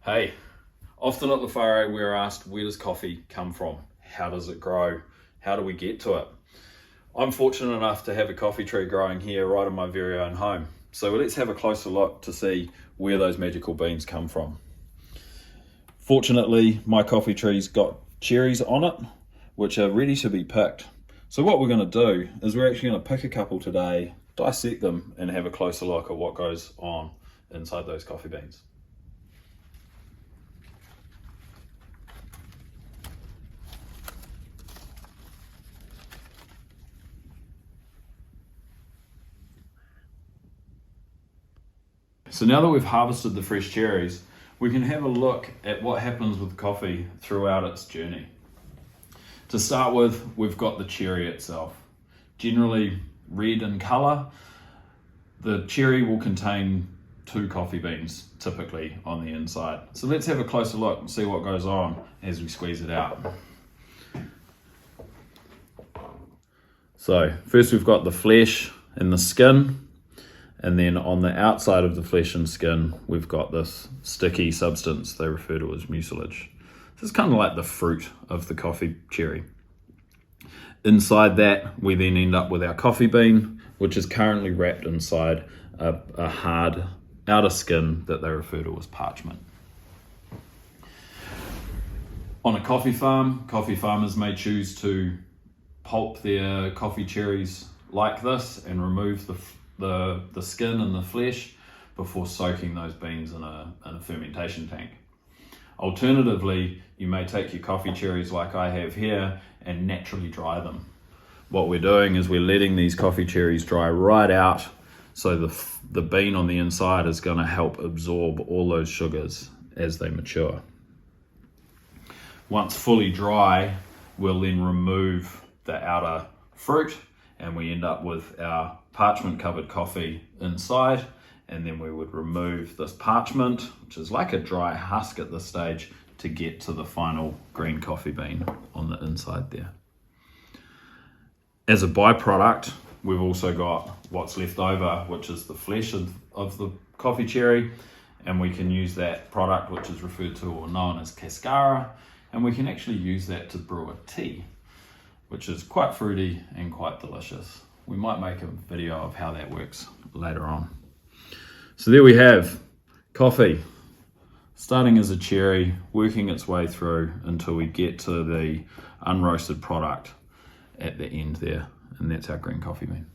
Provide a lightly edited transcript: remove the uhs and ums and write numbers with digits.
Hey, often at Lafare we're asked, where does coffee come from? How does it grow? How do we get to it? I'm fortunate enough to have a coffee tree growing here right in my very own home. So let's have a closer look to see where those magical beans come from. Fortunately, my coffee tree's got cherries on it, which are ready to be picked. So what we're going to do is we're actually going to pick a couple today, dissect them, and have a closer look at what goes on inside those coffee beans. So now that we've harvested the fresh cherries, we can have a look at what happens with coffee throughout its journey. To start with, we've got the cherry itself. Generally red in colour, the cherry will contain 2 coffee beans typically on the inside. So let's have a closer look and see what goes on as we squeeze it out. So first we've got the flesh and the skin. And then on the outside of the flesh and skin, we've got this sticky substance they refer to as mucilage. This is kind of like the fruit of the coffee cherry. Inside that, we then end up with our coffee bean, which is currently wrapped inside a hard outer skin that they refer to as parchment. On a coffee farm, coffee farmers may choose to pulp their coffee cherries like this and remove the skin and the flesh before soaking those beans in a fermentation tank. Alternatively, you may take your coffee cherries like I have here and naturally dry them. What we're doing is we're letting these coffee cherries dry right out, so the bean on the inside is going to help absorb all those sugars as they mature. Once fully dry, we'll then remove the outer fruit and we end up with our parchment covered coffee inside, and then we would remove this parchment, which is like a dry husk at this stage, to get to the final green coffee bean on the inside there. As a byproduct, we've also got what's left over, which is the flesh of the coffee cherry, and we can use that product, which is referred to or known as cascara, and we can actually use that to brew a tea, which is quite fruity and quite delicious. We might make a video of how that works later on. So there we have coffee, starting as a cherry, working its way through until we get to the unroasted product at the end there, and that's our green coffee bean.